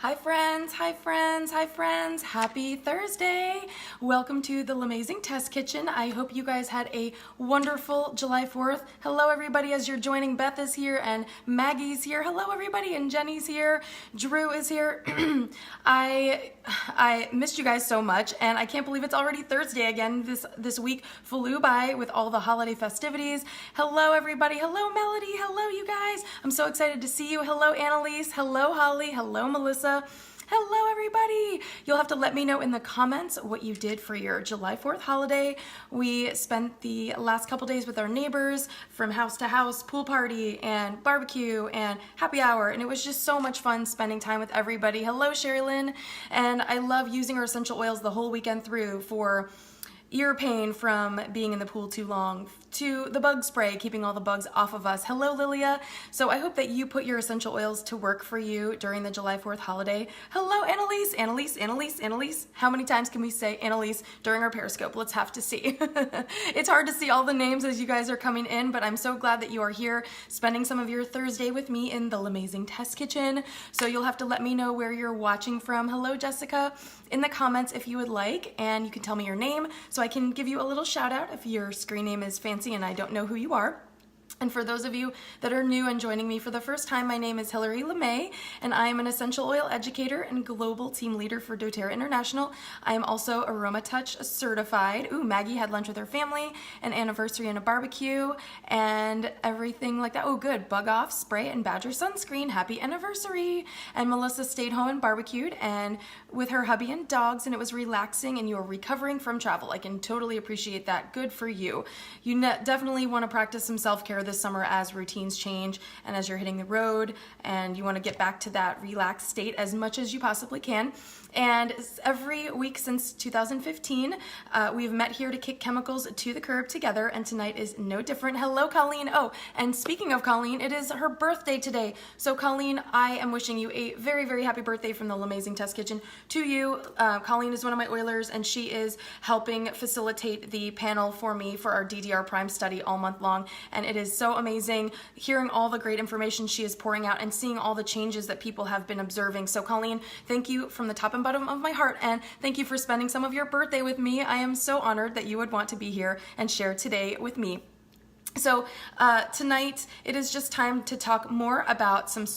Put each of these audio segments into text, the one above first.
Hi friends, hi friends, hi friends. Happy Thursday. Welcome to the LaMayzing Test Kitchen. I hope you guys had a wonderful July 4th. Hello everybody as you're joining. Beth is here and Maggie's here. Hello everybody, and Jenny's here. Drew is here. I missed you guys so much, and I can't believe it's already Thursday again. This week flew by with all the holiday festivities. Hello everybody. Hello Melody. Hello you guys. I'm so excited to see you. Hello Annalise. Hello Holly. Hello Melissa. Hello everybody! You'll have to let me know in the comments what you did for your July 4th holiday. We spent the last couple days with our neighbors from house to house, pool party and barbecue and happy hour, and it was just so much fun spending time with everybody. Hello Sherilyn, and I love using our essential oils the whole weekend through for ear pain from being in the pool too long, to the bug spray, keeping all the bugs off of us. Hello Lilia. So I hope that you put your essential oils to work for you during the July 4th holiday. Hello Annalise, Annalise, Annalise, Annalise. How many times can we say Annalise during our periscope? Let's have to see. It's hard to see all the names as you guys are coming in, but I'm so glad that you are here spending some of your Thursday with me in the LaMayzing Test Kitchen. So you'll have to let me know where you're watching from. Hello Jessica, in the comments if you would like, and you can tell me your name so I can give you a little shout out if your screen name is fancy and I don't know who you are. And for those of you that are new and joining me for the first time, my name is Hilary LaMay, and I am an essential oil educator and global team leader for doTERRA International. I am also Aroma Touch certified. Ooh, Maggie had lunch with her family, an anniversary and a barbecue, and everything like that. Oh, good. Bug off, spray, and Badger sunscreen. Happy anniversary. And Melissa stayed home and barbecued and with her hubby and dogs, and it was relaxing, and you are recovering from travel. I can totally appreciate that. Good for you. You definitely want to practice some self-care this summer as routines change and as you're hitting the road, and you want to get back to that relaxed state as much as you possibly can. And every week since 2015, we've met here to kick chemicals to the curb together, and tonight is no different. Hello, Colleen. Oh, and speaking of Colleen, it is her birthday today. So Colleen, I am wishing you a very, very happy birthday from the LaMayzing Test Kitchen to you. Colleen is one of my oilers, and she is helping facilitate the panel for me for our DDR Prime study all month long, and it is so amazing hearing all the great information she is pouring out and seeing all the changes that people have been observing. So Colleen, thank you from the top and bottom of my heart, and thank you for spending some of your birthday with me. I am so honored that you would want to be here and share today with me. So tonight it is just time to talk more about some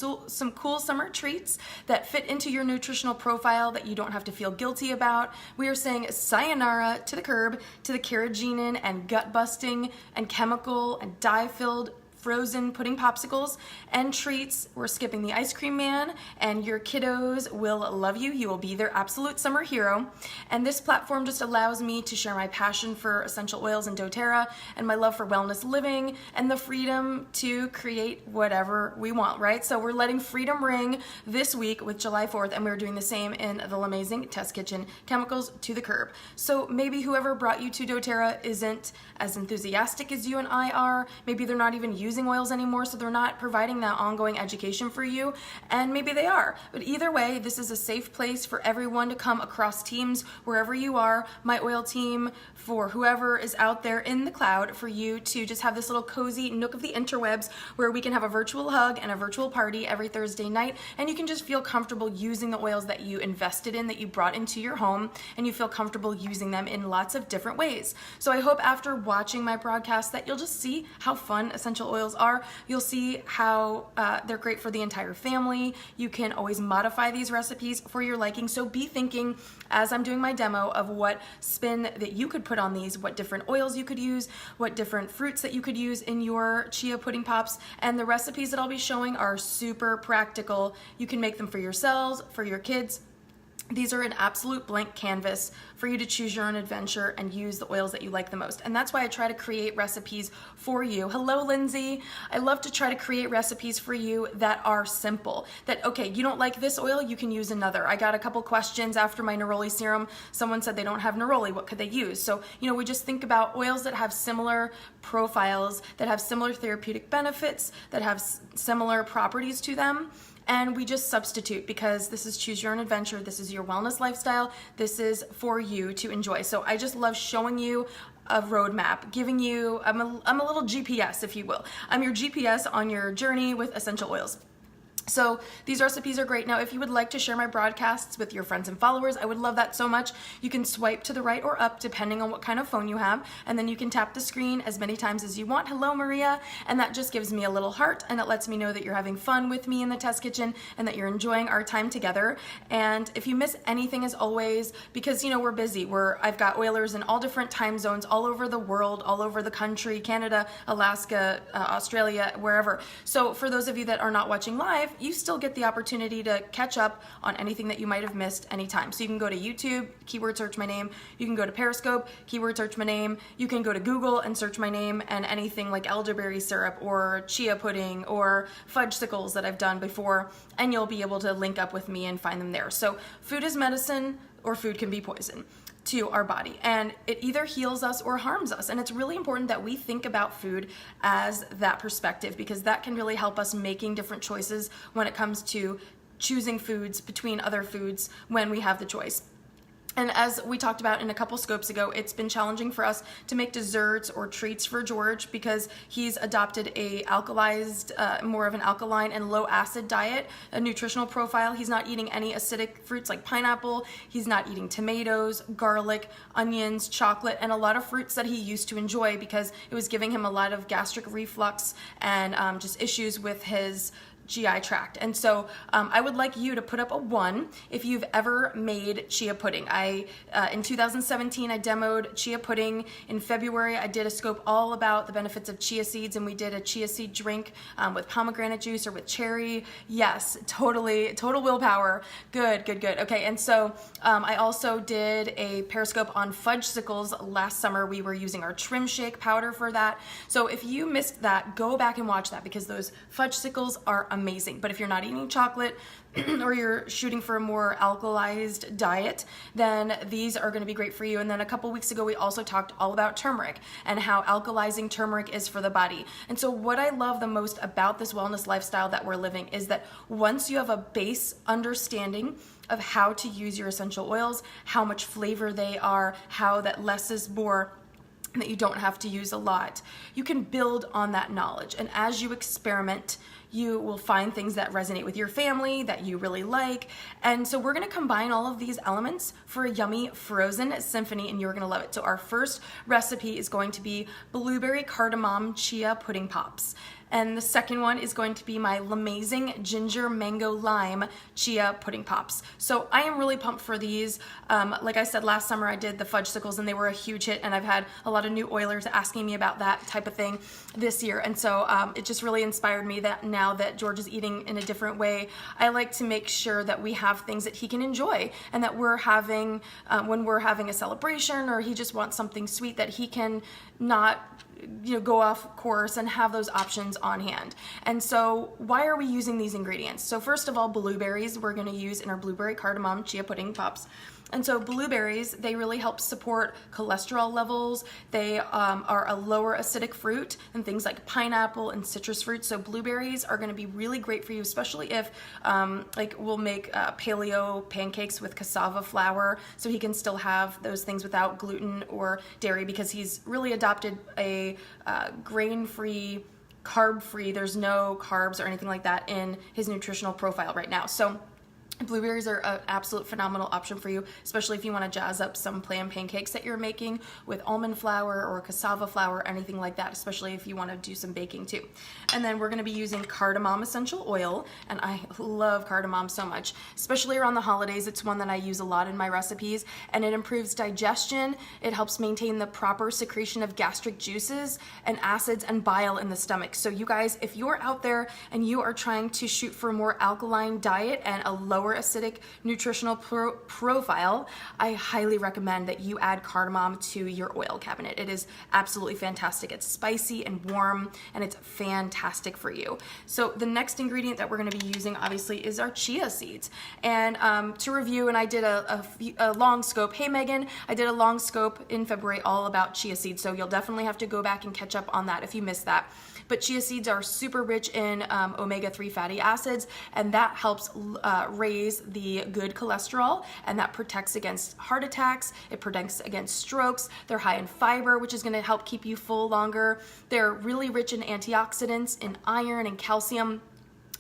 cool summer treats that fit into your nutritional profile that you don't have to feel guilty about. We are saying sayonara to the curb, to the carrageenan and gut busting and chemical and dye filled frozen pudding popsicles and treats. We're skipping the ice cream man, and your kiddos will love you. You will be their absolute summer hero. And this platform just allows me to share my passion for essential oils and doTERRA, and my love for wellness living, and the freedom to create whatever we want, right? So we're letting freedom ring this week with July 4th, and we're doing the same in the LaMayzing Test Kitchen, chemicals to the curb. So maybe whoever brought you to doTERRA isn't as enthusiastic as you and I are. Maybe they're not even using oils anymore, so they're not providing that ongoing education for you, and maybe they are. But either way, this is a safe place for everyone to come across teams wherever you are, my oil team, for whoever is out there in the cloud, for you to just have this little cozy nook of the interwebs where we can have a virtual hug and a virtual party every Thursday night, and you can just feel comfortable using the oils that you invested in, that you brought into your home, and you feel comfortable using them in lots of different ways. So I hope after watching my broadcast that you'll just see how fun essential oils are. You'll see how they're great for the entire family. You can always modify these recipes for your liking, so be thinking as I'm doing my demo of what spin that you could put on these, what different oils you could use, what different fruits that you could use in your chia pudding pops, and the recipes that I'll be showing are super practical. You can make them for yourselves, for your kids. These are an absolute blank canvas for you to choose your own adventure and use the oils that you like the most. And that's why I try to create recipes for you. Hello, Lindsay. I love to try to create recipes for you that are simple. That, okay, you don't like this oil, you can use another. I got a couple questions after my neroli serum. Someone said they don't have neroli, what could they use? So, we just think about oils that have similar profiles, that have similar therapeutic benefits, that have similar properties to them. And we just substitute, because this is choose your own adventure. This is your wellness lifestyle. This is for you to enjoy. So I just love showing you a roadmap, giving you, I'm a little GPS, if you will. I'm your GPS on your journey with essential oils. So these recipes are great. Now, if you would like to share my broadcasts with your friends and followers, I would love that so much. You can swipe to the right or up depending on what kind of phone you have, and then you can tap the screen as many times as you want. Hello, Maria. And that just gives me a little heart, and it lets me know that you're having fun with me in the test kitchen and that you're enjoying our time together. And if you miss anything, as always, because we're busy, I've got oilers in all different time zones all over the world, all over the country, Canada, Alaska, Australia, wherever. So for those of you that are not watching live, you still get the opportunity to catch up on anything that you might have missed anytime. So you can go to YouTube, keyword search my name. You can go to Periscope, keyword search my name. You can go to Google and search my name, and anything like elderberry syrup or chia pudding or fudgesicles that I've done before, and you'll be able to link up with me and find them there. So food is medicine, or food can be poison to our body, and it either heals us or harms us. And it's really important that we think about food as that perspective, because that can really help us making different choices when it comes to choosing foods between other foods when we have the choice. And as we talked about in a couple scopes ago, it's been challenging for us to make desserts or treats for George because he's adopted a more of an alkaline and low acid diet, a nutritional profile. He's not eating any acidic fruits like pineapple. He's not eating tomatoes, garlic, onions, chocolate, and a lot of fruits that he used to enjoy because it was giving him a lot of gastric reflux and just issues with his GI tract. And so I would like you to put up a 1 if you've ever made chia pudding. In 2017, I demoed chia pudding. In February, I did a scope all about the benefits of chia seeds, and we did a chia seed drink with pomegranate juice or with cherry. Yes, totally, total willpower. Good. Okay, and so I also did a periscope on fudgesicles last summer. We were using our trim shake powder for that. So if you missed that, go back and watch that, because those fudgesicles are amazing. But if you're not eating chocolate or you're shooting for a more alkalized diet, then these are going to be great for you. And then a couple weeks ago, we also talked all about turmeric and how alkalizing turmeric is for the body. And so what I love the most about this wellness lifestyle that we're living is that once you have a base understanding of how to use your essential oils, how much flavor they are, how that less is more, that you don't have to use a lot, you can build on that knowledge. And as you experiment, you will find things that resonate with your family that you really like. And so we're gonna combine all of these elements for a yummy frozen symphony, and you're gonna love it. So our first recipe is going to be blueberry cardamom chia pudding pops. And the second one is going to be my LaMayzing ginger mango lime chia pudding pops. So I am really pumped for these. Like I said, last summer I did the fudgesicles and they were a huge hit, and I've had a lot of new oilers asking me about that type of thing this year. And so it just really inspired me that now that George is eating in a different way, I like to make sure that we have things that he can enjoy, and that we're having, when we're having a celebration or he just wants something sweet, that he can not go off course and have those options on hand. And so why are we using these ingredients? So first of all, blueberries we're going to use in our blueberry cardamom chia pudding pops. And so blueberries, they really help support cholesterol levels. They are a lower acidic fruit than things like pineapple and citrus fruits. So blueberries are going to be really great for you, especially if like we'll make paleo pancakes with cassava flour, so he can still have those things without gluten or dairy, because he's really adopted a grain-free, carb-free, there's no carbs or anything like that in his nutritional profile right now. So blueberries are an absolute phenomenal option for you, especially if you want to jazz up some plain pancakes that you're making with almond flour or cassava flour, anything like that, especially if you want to do some baking too. And then we're going to be using cardamom essential oil, and I love cardamom so much, especially around the holidays. It's one that I use a lot in my recipes, and it improves digestion. It helps maintain the proper secretion of gastric juices and acids and bile in the stomach. So you guys, if you're out there and you are trying to shoot for a more alkaline diet and a lower acidic nutritional profile, I highly recommend that you add cardamom to your oil cabinet. It is absolutely fantastic. It's spicy and warm, and it's fantastic for you. So the next ingredient that we're going to be using, obviously, is our chia seeds. And to review, and I did a long scope. Hey Megan, I did a long scope in February all about chia seeds, so you'll definitely have to go back and catch up on that if you missed that. But chia seeds are super rich in omega-3 fatty acids, and that helps raise the good cholesterol, and that protects against heart attacks. It protects against strokes. They're high in fiber, which is going to help keep you full longer. They're really rich in antioxidants, in iron and calcium.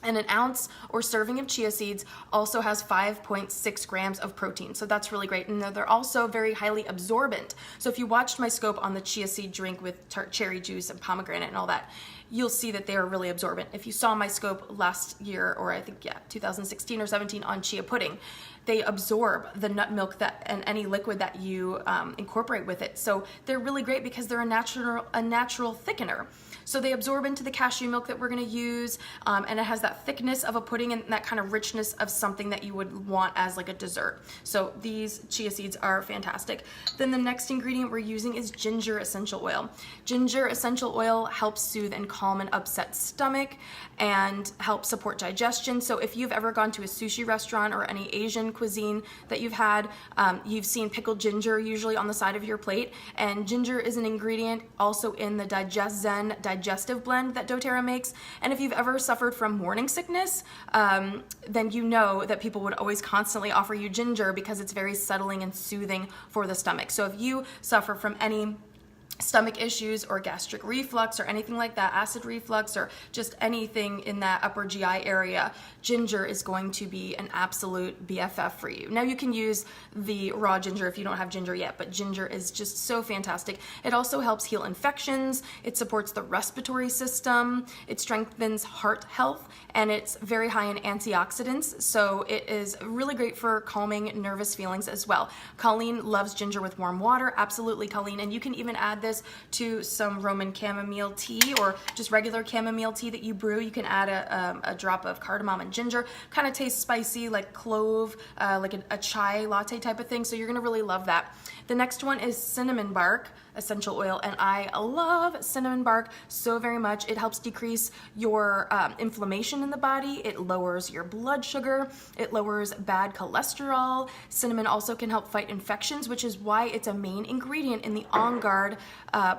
And an ounce or serving of chia seeds also has 5.6 grams of protein. So that's really great. And they're also very highly absorbent. So if you watched my scope on the chia seed drink with cherry juice and pomegranate and all that, you'll see that they are really absorbent. If you saw my scope last year, or I think, 2016 or 17 on chia pudding, they absorb the nut milk and any liquid that you incorporate with it. So they're really great because they're a natural thickener. So they absorb into the cashew milk that we're going to use, and it has that thickness of a pudding and that kind of richness of something that you would want as like a dessert. So these chia seeds are fantastic. Then the next ingredient we're using is ginger essential oil. Ginger essential oil helps soothe and calm an upset stomach and help support digestion. So if you've ever gone to a sushi restaurant or any Asian cuisine that you've had, you've seen pickled ginger usually on the side of your plate, and ginger is an ingredient also in the digestive blend that doTERRA makes. And if you've ever suffered from morning sickness, then you know that people would always constantly offer you ginger because it's very settling and soothing for the stomach. So if you suffer from any stomach issues or gastric reflux or anything like that, acid reflux or just anything in that upper GI area, ginger is going to be an absolute BFF for you. Now you can use the raw ginger if you don't have ginger yet, but ginger is just so fantastic. It also helps heal infections, it supports the respiratory system, it strengthens heart health, and it's very high in antioxidants, so it is really great for calming nervous feelings as well. Colleen loves ginger with warm water, absolutely Colleen, and you can even add this to some Roman chamomile tea or just regular chamomile tea that you brew. You can add a drop of cardamom and ginger. Kind of tastes spicy, like clove, like a chai latte type of thing, so you're gonna really love that. The next one is cinnamon bark essential oil, and I love cinnamon bark so very much. It helps decrease your inflammation in the body, it lowers your blood sugar, it lowers bad cholesterol. Cinnamon also can help fight infections, which is why it's a main ingredient in the On Guard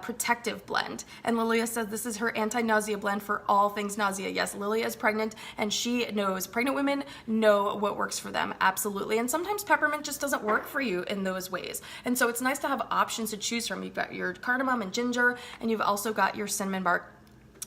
protective blend. And Lilia says this is her anti-nausea blend for all things nausea. Yes, Lilia is pregnant and she knows, pregnant women know what works for them, absolutely. And sometimes peppermint just doesn't work for you in those ways. And so it's nice to have options to choose from. You've got your cardamom and ginger, and you've also got your cinnamon bark.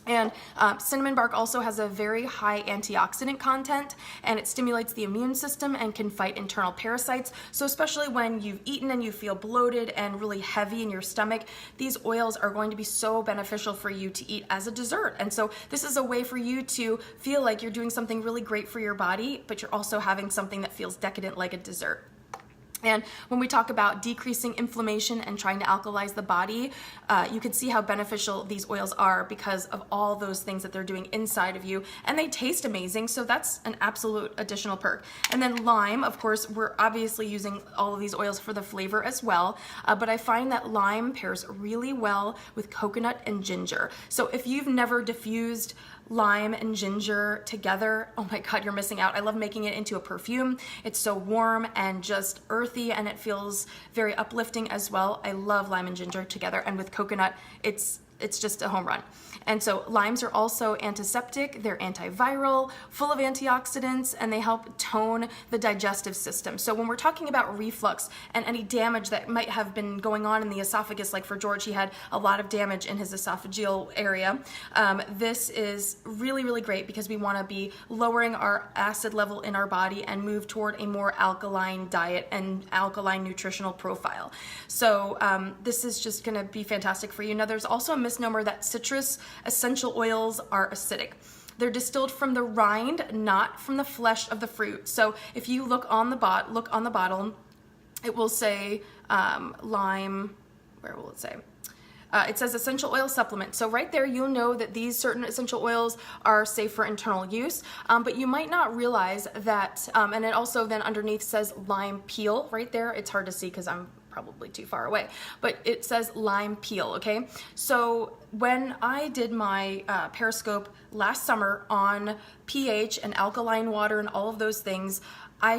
And cinnamon bark also has a very high antioxidant content, and it stimulates the immune system and can fight internal parasites. So especially when you've eaten and you feel bloated and really heavy in your stomach, these oils are going to be so beneficial for you to eat as a dessert. And so this is a way for you to feel like you're doing something really great for your body, but you're also having something that feels decadent like a dessert. And when we talk about decreasing inflammation and trying to alkalize the body, you can see how beneficial these oils are because of all those things that they're doing inside of you, and they taste amazing, so that's an absolute additional perk. And then lime, of course, we're obviously using all of these oils for the flavor as well, but I find that lime pairs really well with coconut and ginger. So if you've never diffused lime and ginger together, oh my god, you're missing out. I love making it into a perfume. It's so warm and just earthy, and it feels very uplifting as well. I love lime and ginger together, and with coconut, it's just a home run. And so limes are also antiseptic, they're antiviral, full of antioxidants, and they help tone the digestive system. So when we're talking about reflux and any damage that might have been going on in the esophagus, like for George, he had a lot of damage in his esophageal area, this is really, really great because we want to be lowering our acid level in our body and move toward a more alkaline diet and alkaline nutritional profile. So this is just going to be fantastic for you. Now there's also a misnomer that citrus essential oils are acidic. They're distilled from the rind, not from the flesh of the fruit. So if you look on the bottle, it will say lime, where will it say? It says essential oil supplement. So right there, you'll know that these certain essential oils are safe for internal use, but you might not realize that, and it also then underneath says lime peel right there. It's hard to see because I'm probably too far away, but it says lime peel, okay? So when I did my periscope last summer on pH and alkaline water and all of those things, I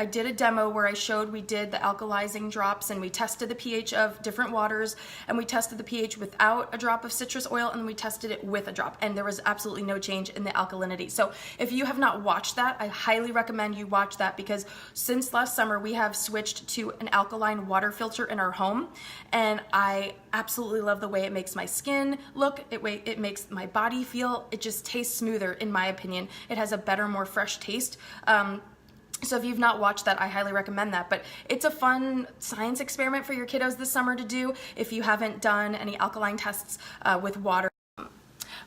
did a demo where I showed we did the alkalizing drops and we tested the pH of different waters, and we tested the pH without a drop of citrus oil and we tested it with a drop, and there was absolutely no change in the alkalinity. So if you have not watched that, I highly recommend you watch that, because since last summer we have switched to an alkaline water filter in our home, and I absolutely love the way it makes my skin skin look, it makes my body feel, it just tastes smoother in my opinion. It has a better, more fresh taste. So if you've not watched that, I highly recommend that. But it's a fun science experiment for your kiddos this summer to do if you haven't done any alkaline tests with water.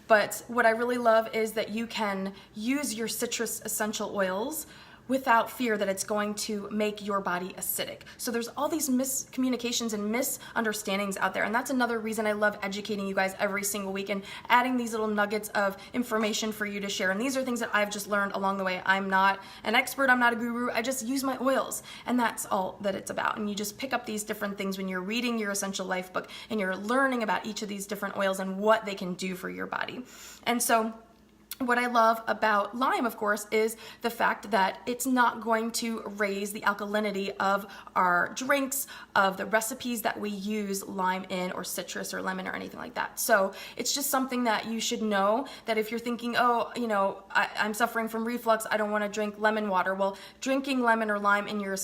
But what I really love is that you can use your citrus essential oils without fear that it's going to make your body acidic. So there's all these miscommunications and misunderstandings out there, and that's another reason I love educating you guys every single week and adding these little nuggets of information for you to share. And these are things that I've just learned along the way. I'm not an expert, I'm not a guru, I just use my oils, and that's all that it's about. And you just pick up these different things when you're reading your Essential Life book and you're learning about each of these different oils and what they can do for your body. And so what I love about lime, of course, is the fact that it's not going to raise the alkalinity of our drinks, of the recipes that we use lime in, or citrus or lemon or anything like that. So it's just something that you should know, that if you're thinking, oh, you know, I'm suffering from reflux, I don't want to drink lemon water. Well, drinking lemon or lime in your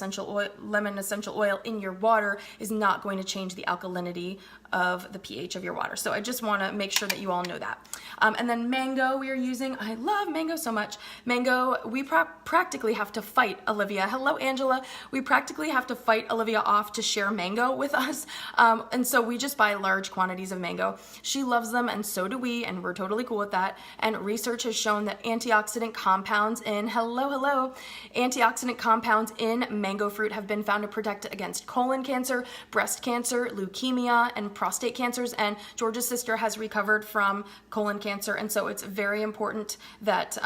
lemon essential oil in your water is not going to change the alkalinity of the pH of your water. So I just want to make sure that you all know that. And then mango we are using. I love mango so much. Mango, we practically have to fight Olivia. Hello, Angela. We practically have to fight Olivia off to share mango with us. And so we just buy large quantities of mango. She loves them, and so do we, and we're totally cool with that. And research has shown that antioxidant compounds in, antioxidant compounds in mango fruit have been found to protect against colon cancer, breast cancer, leukemia, and prostate cancers. And George's sister has recovered from colon cancer, and so it's very important that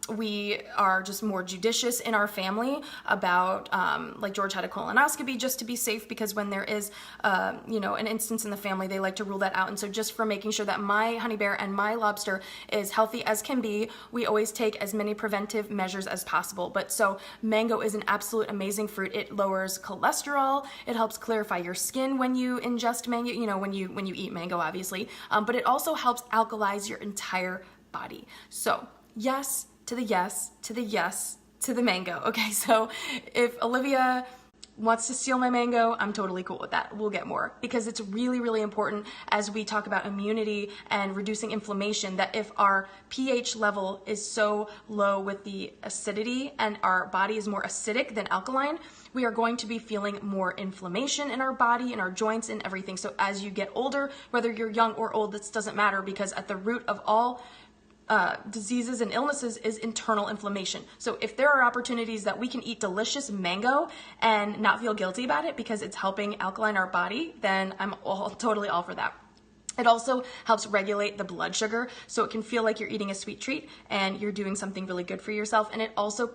we are just more judicious in our family about, like George had a colonoscopy just to be safe, because when there is, you know, an instance in the family, they like to rule that out. And so just for making sure that my honey bear and my lobster is healthy as can be, we always take as many preventive measures as possible. But so mango is an absolute amazing fruit. It lowers cholesterol. It helps clarify your skin when you ingest mango, you know, when you eat mango, obviously. But it also helps alkalize your entire body. So yes to the yes to the yes to the mango. Okay, so if Olivia wants to steal my mango, I'm totally cool with that. We'll get more, because it's really, really important as we talk about immunity and reducing inflammation, that if our pH level is so low with the acidity and our body is more acidic than alkaline, we are going to be feeling more inflammation in our body, in our joints, and everything. So as you get older, whether you're young or old, this doesn't matter, because at the root of all diseases and illnesses is internal inflammation. So if there are opportunities that we can eat delicious mango and not feel guilty about it because it's helping alkaline our body, then I'm totally all for that. It also helps regulate the blood sugar, so it can feel like you're eating a sweet treat and you're doing something really good for yourself. And it also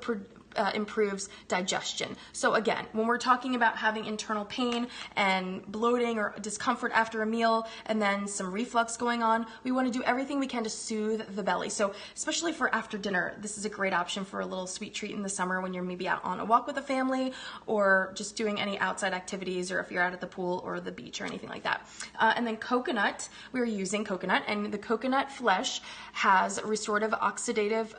improves digestion. So again, when we're talking about having internal pain and bloating or discomfort after a meal and then some reflux going on, we want to do everything we can to soothe the belly. So especially for after dinner, this is a great option for a little sweet treat in the summer when you're maybe out on a walk with a family or just doing any outside activities, or if you're out at the pool or the beach or anything like that. And then coconut, we're using coconut, and the coconut flesh has restorative oxidative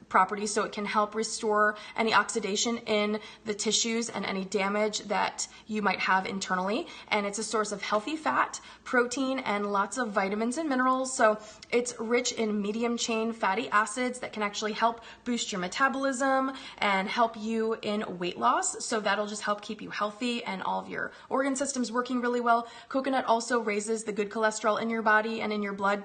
properties, so it can help restore any oxidation in the tissues and any damage that you might have internally. And it's a source of healthy fat, protein, and lots of vitamins and minerals. So it's rich in medium chain fatty acids that can actually help boost your metabolism and help you in weight loss. So that'll just help keep you healthy and all of your organ systems working really well. Coconut also raises the good cholesterol in your body and in your blood,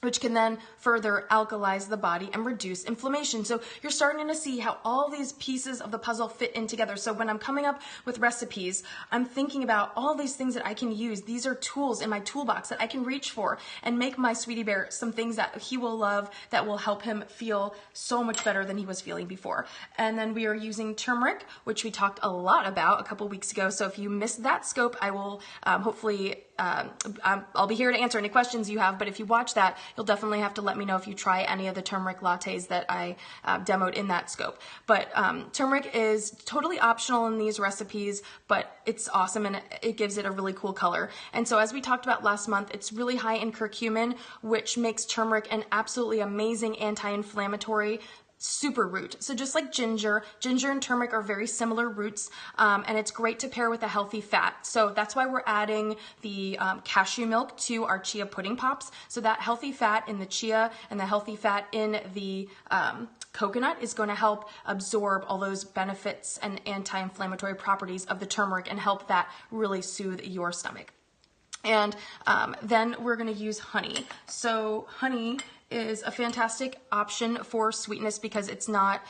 which can then further alkalize the body and reduce inflammation. So you're starting to see how all these pieces of the puzzle fit in together. So when I'm coming up with recipes, I'm thinking about all these things that I can use. These are tools in my toolbox that I can reach for and make my sweetie bear some things that he will love, that will help him feel so much better than he was feeling before. And then we are using turmeric, which we talked a lot about a couple weeks ago. So if you missed that scope, I will hopefully I'll be here to answer any questions you have, but if you watch that, you'll definitely have to let me know if you try any of the turmeric lattes that I demoed in that scope. But turmeric is totally optional in these recipes, but it's awesome and it gives it a really cool color. And so as we talked about last month, it's really high in curcumin, which makes turmeric an absolutely amazing anti-inflammatory super root. So just like ginger and turmeric are very similar roots, and it's great to pair with a healthy fat. So that's why we're adding the cashew milk to our chia pudding pops. So that healthy fat in the chia and the healthy fat in the coconut is going to help absorb all those benefits and anti-inflammatory properties of the turmeric and help that really soothe your stomach. And then we're going to use honey. So honey is a fantastic option for sweetness because it's not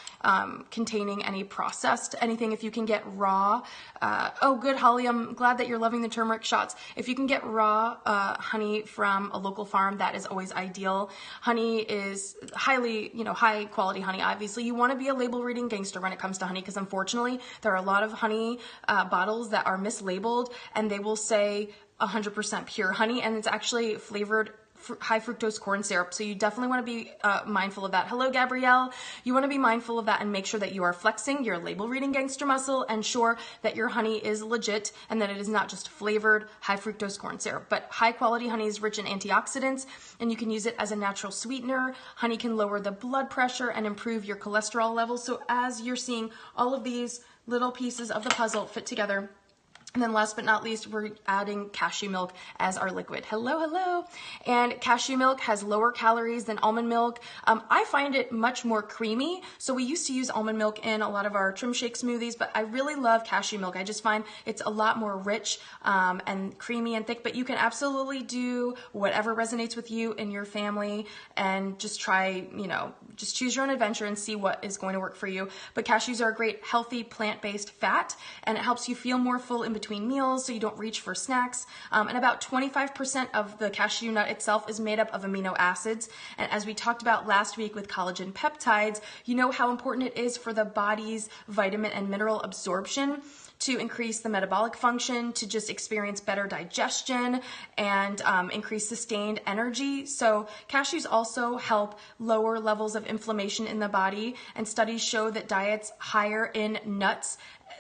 containing any processed anything. If you can get raw, oh good Holly, I'm glad that you're loving the turmeric shots. If you can get raw honey from a local farm, that is always ideal. Honey is highly, high quality honey. Obviously you want to be a label reading gangster when it comes to honey, because unfortunately there are a lot of honey bottles that are mislabeled and they will say 100% pure honey, and it's actually flavored high fructose corn syrup. So you definitely want to be mindful of that. Hello, Gabrielle. You want to be mindful of that and make sure that you are flexing your label reading gangster muscle and sure that your honey is legit and that it is not just flavored high fructose corn syrup. But high quality honey is rich in antioxidants and you can use it as a natural sweetener. Honey can lower the blood pressure and improve your cholesterol levels. So as you're seeing all of these little pieces of the puzzle fit together, and then last but not least, we're adding cashew milk as our liquid. Hello, hello. And cashew milk has lower calories than almond milk. I find it much more creamy. So we used to use almond milk in a lot of our trim shake smoothies, but I really love cashew milk. I just find it's a lot more rich and creamy and thick, but you can absolutely do whatever resonates with you and your family and just try, just choose your own adventure and see what is going to work for you. But cashews are a great healthy plant-based fat and it helps you feel more full in between meals so you don't reach for snacks. And about 25% of the cashew nut itself is made up of amino acids. And as we talked about last week with collagen peptides, you know how important it is for the body's vitamin and mineral absorption to increase the metabolic function, to just experience better digestion and increase sustained energy. So cashews also help lower levels of inflammation in the body, and studies show that diets higher in nuts,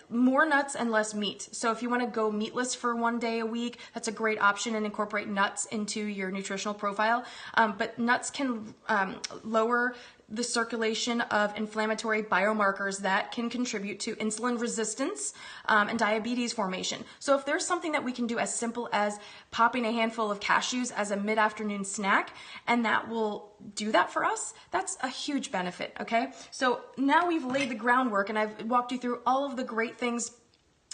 more nuts and less meat. So if you want to go meatless for one day a week, that's a great option and incorporate nuts into your nutritional profile. But nuts can lower the circulation of inflammatory biomarkers that can contribute to insulin resistance and diabetes formation. So if there's something that we can do as simple as popping a handful of cashews as a mid-afternoon snack, and that will do that for us, that's a huge benefit, okay? So now we've laid the groundwork and I've walked you through all of the great things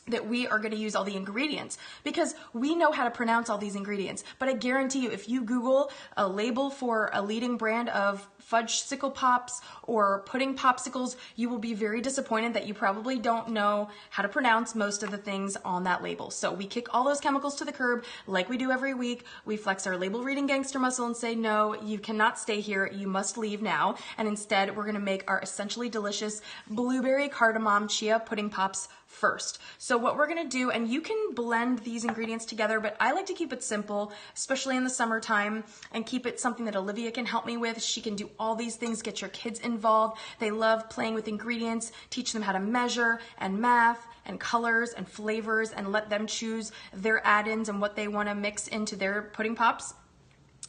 that we are going to use all the ingredients because we know how to pronounce all these ingredients. But I guarantee you, if you Google a label for a leading brand of fudge-sicle pops or pudding popsicles, you will be very disappointed that you probably don't know how to pronounce most of the things on that label. So we kick all those chemicals to the curb like we do every week. We flex our label reading gangster muscle and say, no, you cannot stay here. You must leave now. And instead, we're going to make our essentially delicious blueberry cardamom chia pudding pops first. So what we're going to do, and you can blend these ingredients together, but I like to keep it simple, especially in the summertime, and keep it something that Olivia can help me with. She can do all these things, get your kids involved. They love playing with ingredients, teach them how to measure and math and colors and flavors and let them choose their add-ins and what they want to mix into their pudding pops.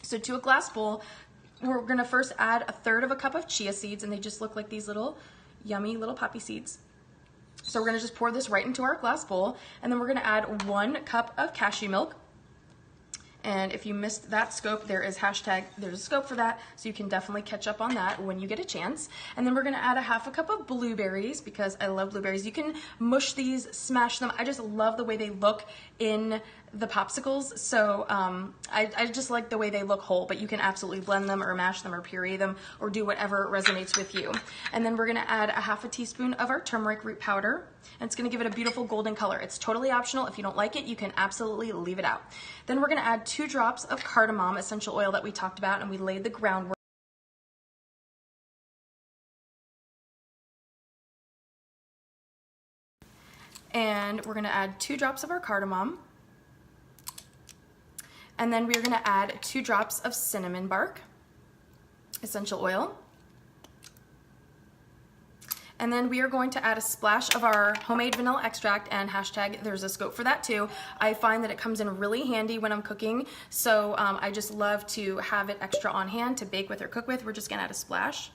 So to a glass bowl, we're going to first add 1/3 cup of chia seeds, and they just look like these little yummy little poppy seeds. So we're going to just pour this right into our glass bowl, and then we're going to add 1 cup of cashew milk. And if you missed that scope, there's a scope for that, so you can definitely catch up on that when you get a chance. And then we're going to add 1/2 cup of blueberries because I love blueberries. You can mush these, smash them. I just love the way they look in the popsicles, so I just like the way they look whole, but you can absolutely blend them or mash them or puree them or do whatever resonates with you. And then we're going to add 1/2 teaspoon of our turmeric root powder, and it's going to give it a beautiful golden color. It's totally optional. If you don't like it, you can absolutely leave it out. Then we're going to add 2 drops of cardamom essential oil that we talked about, and we laid the groundwork. And we're going to add 2 drops of our cardamom. And then we're going to add 2 drops of cinnamon bark, essential oil. And then we are going to add a splash of our homemade vanilla extract, and hashtag there's a scope for that too. I find that it comes in really handy when I'm cooking, so I just love to have it extra on hand to bake with or cook with. We're just going to add a splash.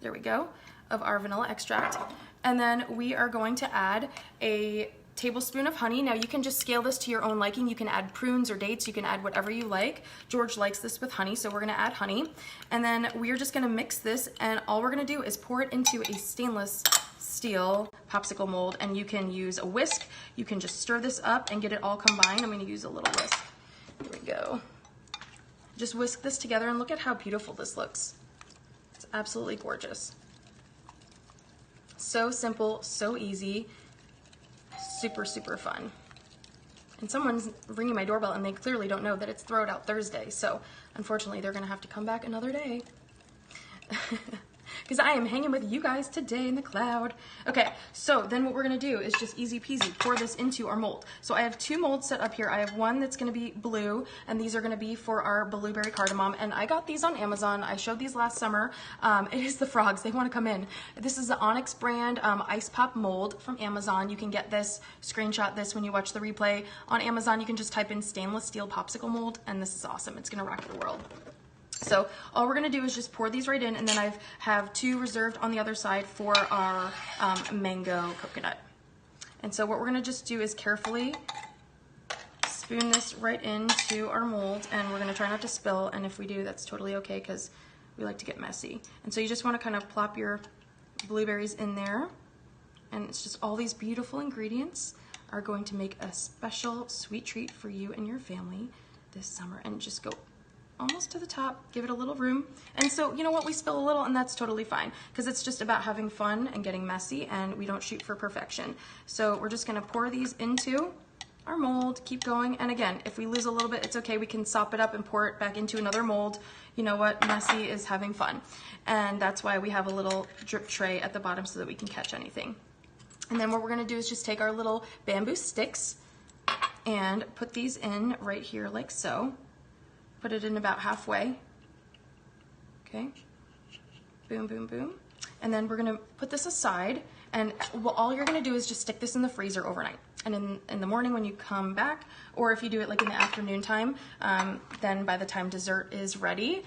There we go. of our vanilla extract. And then we are going to add a tablespoon of honey. Now you can just scale this to your own liking. You can add prunes or dates. You can add whatever you like. George likes this with honey, so we're gonna add honey. And then we're just gonna mix this, and all we're gonna do is pour it into a stainless steel popsicle mold, and you can use a whisk. You can just stir this up and get it all combined. I'm gonna use a little whisk. Here we go. Just whisk this together and look at how beautiful this looks. It's absolutely gorgeous. So simple, so easy. Super, super fun. And someone's ringing my doorbell and they clearly don't know that it's Throw It Out Thursday, so unfortunately they're gonna have to come back another day. Because I am hanging with you guys today in the cloud. Okay, so then what we're gonna do is just easy peasy pour this into our mold. So I have 2 molds set up here. I have one that's gonna be blue, and these are gonna be for our blueberry cardamom, and I got these on Amazon. I showed these last summer. It is the frogs, they wanna come in. This is the Onyx brand Ice Pop mold from Amazon. You can get this, screenshot this when you watch the replay. On Amazon, you can just type in stainless steel popsicle mold, and this is awesome. It's gonna rock your world. So all we're gonna do is just pour these right in, and then I have 2 reserved on the other side for our mango coconut. And so what we're gonna just do is carefully spoon this right into our mold, and we're gonna try not to spill, and if we do, that's totally okay because we like to get messy. And so you just wanna kind of plop your blueberries in there, and it's just all these beautiful ingredients are going to make a special sweet treat for you and your family this summer. And just go almost to the top, give it a little room. And so, you know what, we spill a little, and that's totally fine, because it's just about having fun and getting messy, and we don't shoot for perfection. So we're just gonna pour these into our mold, keep going, and again, if we lose a little bit, it's okay, we can sop it up and pour it back into another mold. You know what, messy is having fun. And that's why we have a little drip tray at the bottom so that we can catch anything. And then what we're gonna do is just take our little bamboo sticks and put these in right here like so. Put it in about halfway, okay? Boom, boom, boom. And then we're gonna put this aside, and all you're gonna do is just stick this in the freezer overnight. And in the morning when you come back, or if you do it like in the afternoon time, then by the time dessert is ready,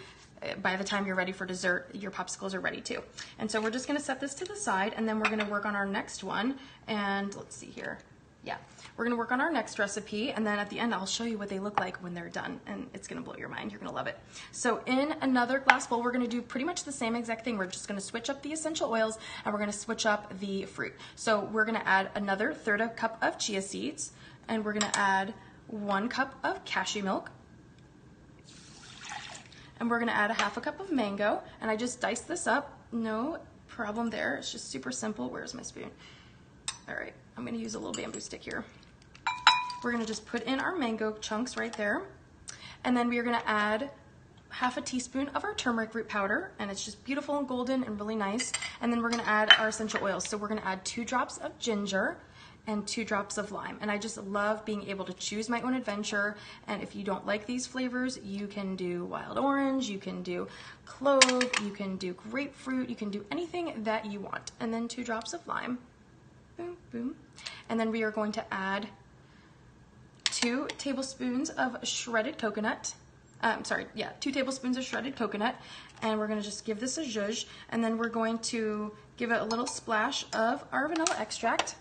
by the time you're ready for dessert, your popsicles are ready too. And so we're just gonna set this to the side, and then we're gonna work on our next one. And let's see here. Yeah, we're gonna work on our next recipe, and then at the end I'll show you what they look like when they're done, and it's gonna blow your mind. You're gonna love it. So in another glass bowl, we're gonna do pretty much the same exact thing. We're just gonna switch up the essential oils, and we're gonna switch up the fruit. So we're gonna add another 1/3 cup of chia seeds, and we're gonna add 1 cup of cashew milk, and we're gonna add a 1/2 cup of mango, and I just diced this up. No problem there. It's just super simple. Where's my spoon? All right, I'm gonna use a little bamboo stick here. We're gonna just put in our mango chunks right there. And then we are gonna add 1/2 teaspoon of our turmeric root powder, and it's just beautiful and golden and really nice. And then we're gonna add our essential oils. So we're gonna add 2 drops of ginger and 2 drops of lime. And I just love being able to choose my own adventure. And if you don't like these flavors, you can do wild orange, you can do clove, you can do grapefruit, you can do anything that you want. And then 2 drops of lime. Boom, boom. And then we are going to add 2 tablespoons of shredded coconut. 2 tablespoons of shredded coconut. And we're gonna just give this a zhuzh. And then we're going to give it a little splash of our vanilla extract.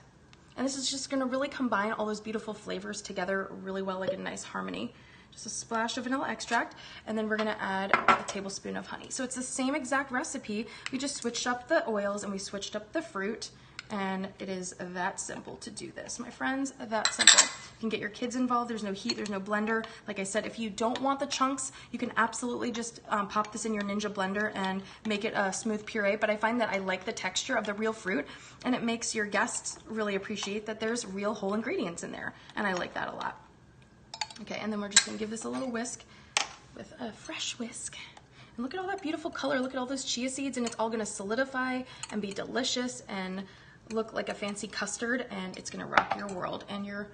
And this is just gonna really combine all those beautiful flavors together really well, like a nice harmony. Just a splash of vanilla extract, and then we're gonna add a tablespoon of honey. So it's the same exact recipe. We just switched up the oils and we switched up the fruit. And it is that simple to do this, my friends, that simple. You can get your kids involved. There's no heat, there's no blender. Like I said, if you don't want the chunks, you can absolutely just pop this in your Ninja blender and make it a smooth puree. But I find that I like the texture of the real fruit, and it makes your guests really appreciate that there's real whole ingredients in there. And I like that a lot. Okay, and then we're just gonna give this a little whisk with a fresh whisk. And look at all that beautiful color. Look at all those chia seeds, and it's all gonna solidify and be delicious and look like a fancy custard, and it's gonna rock your world and your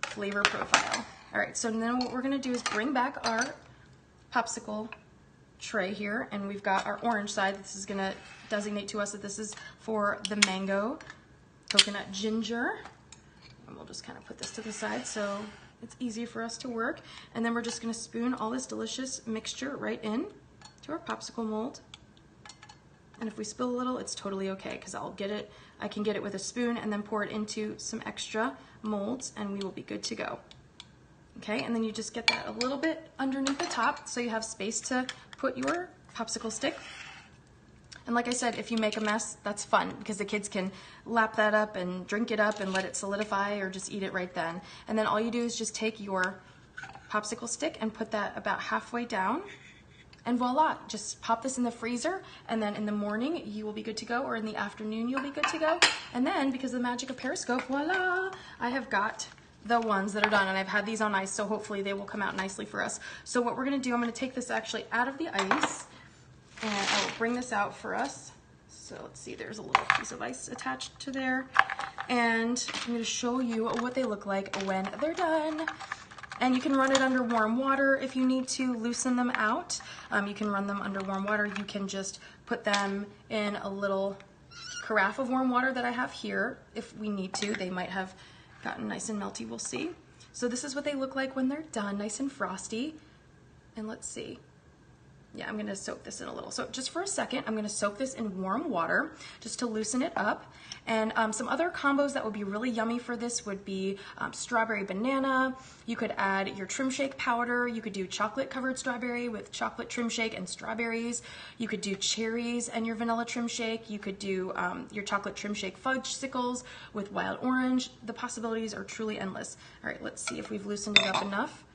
flavor profile. All right, so then what we're gonna do is bring back our popsicle tray here, and we've got our orange side. This is gonna designate to us that this is for the mango, coconut, ginger, and we'll just kind of put this to the side so it's easy for us to work. And then we're just gonna spoon all this delicious mixture right in to our popsicle mold. And if we spill a little, it's totally okay because I can get it with a spoon and then pour it into some extra molds and we will be good to go. Okay, and then you just get that a little bit underneath the top so you have space to put your popsicle stick. And like I said, if you make a mess, that's fun because the kids can lap that up and drink it up and let it solidify or just eat it right then. And then all you do is just take your popsicle stick and put that about halfway down. And voila, just pop this in the freezer and then in the morning you will be good to go, or in the afternoon you'll be good to go. And then because of the magic of Periscope, voila, I have got the ones that are done and I've had these on ice, so hopefully they will come out nicely for us. So what we're gonna do, I'm gonna take this actually out of the ice and I will bring this out for us. So let's see, there's a little piece of ice attached to there. And I'm gonna show you what they look like when they're done. And you can run it under warm water if you need to loosen them out. You can run them under warm water. You can just put them in a little carafe of warm water that I have here if we need to. They might have gotten nice and melty, we'll see. So this is what they look like when they're done, nice and frosty. And let's see. Yeah, I'm gonna soak this in a little. So just for a second, I'm gonna soak this in warm water just to loosen it up. And some other combos that would be really yummy for this would be strawberry banana. You could add your trim shake powder. You could do chocolate covered strawberry with chocolate trim shake and strawberries. You could do cherries and your vanilla trim shake. You could do your chocolate trim shake fudgesicles with wild orange. The possibilities are truly endless. All right, let's see if we've loosened it up enough.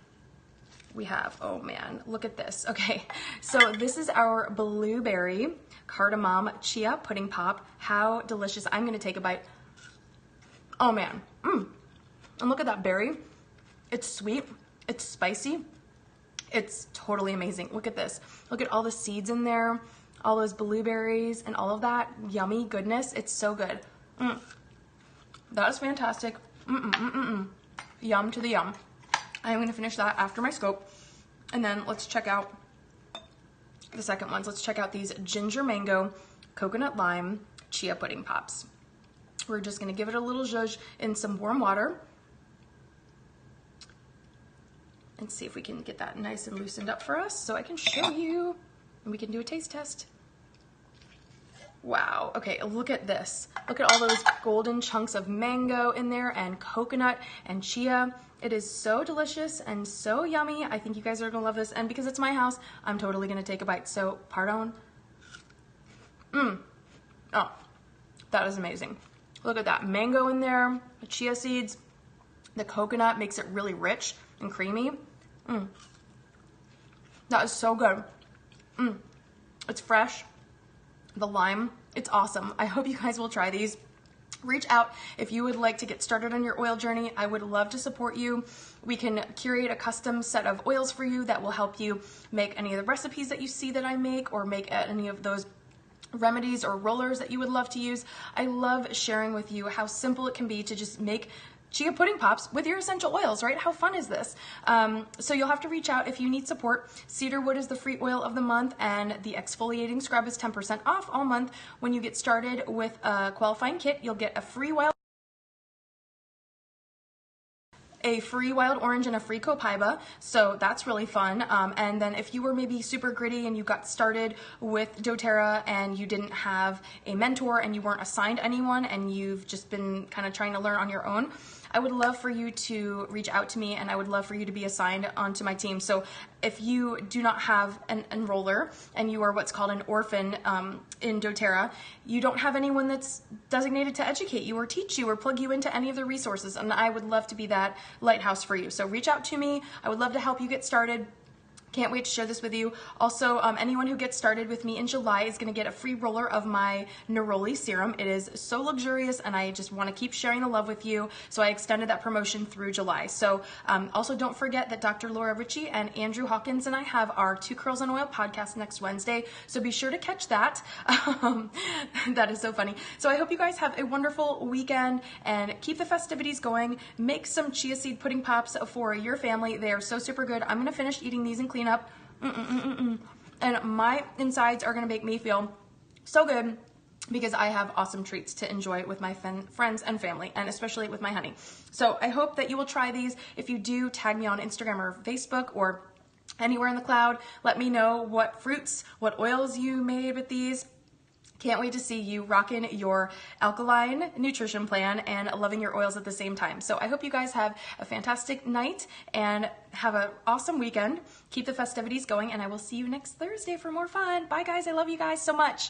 We have, oh man, look at this. Okay, so this is our blueberry cardamom chia pudding pop. How delicious. I'm gonna take a bite. Oh man, and look at that berry. It's sweet, it's spicy, it's totally amazing. Look at this. Look at all the seeds in there, all those blueberries and all of that yummy goodness. It's so good. That is fantastic. Yum to the yum. I'm gonna finish that after my scope. And then let's check out the second ones. Let's check out these ginger mango, coconut lime, chia pudding pops. We're just gonna give it a little zhuzh in some warm water and see if we can get that nice and loosened up for us so I can show you and we can do a taste test. Wow, okay, look at this. Look at all those golden chunks of mango in there and coconut and chia. It is so delicious and so yummy. I think you guys are gonna love this. And because it's my house, I'm totally gonna take a bite. So, pardon. Oh, that is amazing. Look at that mango in there, the chia seeds, the coconut makes it really rich and creamy. That is so good. It's fresh. The lime, it's awesome. I hope you guys will try these. Reach out if you would like to get started on your oil journey. I would love to support you. We can curate a custom set of oils for you that will help you make any of the recipes that you see that I make, or make any of those remedies or rollers that you would love to use. I love sharing with you how simple it can be to just make chia pudding pops with your essential oils, right? How fun is this? So you'll have to reach out if you need support. Cedarwood is the free oil of the month, and the exfoliating scrub is 10% off all month. When you get started with a qualifying kit, you'll get a free wild orange and a free copaiba, so that's really fun. And then if you were maybe super gritty and you got started with doTERRA and you didn't have a mentor and you weren't assigned anyone and you've just been kind of trying to learn on your own, I would love for you to reach out to me, and I would love for you to be assigned onto my team. So if you do not have an enroller and you are what's called an orphan in doTERRA, you don't have anyone that's designated to educate you or teach you or plug you into any of the resources, and I would love to be that lighthouse for you. So reach out to me. I would love to help you get started. Can't wait to share this with you. Also, anyone who gets started with me in July is going to get a free roller of my neroli serum. It is so luxurious, and I just want to keep sharing the love with you, so I extended that promotion through July. So also don't forget that Dr. Laura Ritchie and Andrew Hawkins and I have our Two Curls and Oil podcast next Wednesday, so be sure to catch that. That is so funny. So I hope you guys have a wonderful weekend and keep the festivities going. Make some chia seed pudding pops for your family. They are so super good. I'm going to finish eating these and clean up. And my insides are going to make me feel so good because I have awesome treats to enjoy with my friends and family, and especially with my honey. So I hope that you will try these. If you do, tag me on Instagram or Facebook or anywhere in the cloud. Let me know what fruits, what oils you made with these. Can't wait to see you rocking your alkaline nutrition plan and loving your oils at the same time. So I hope you guys have a fantastic night and have an awesome weekend. Keep the festivities going, and I will see you next Thursday for more fun. Bye guys, I love you guys so much.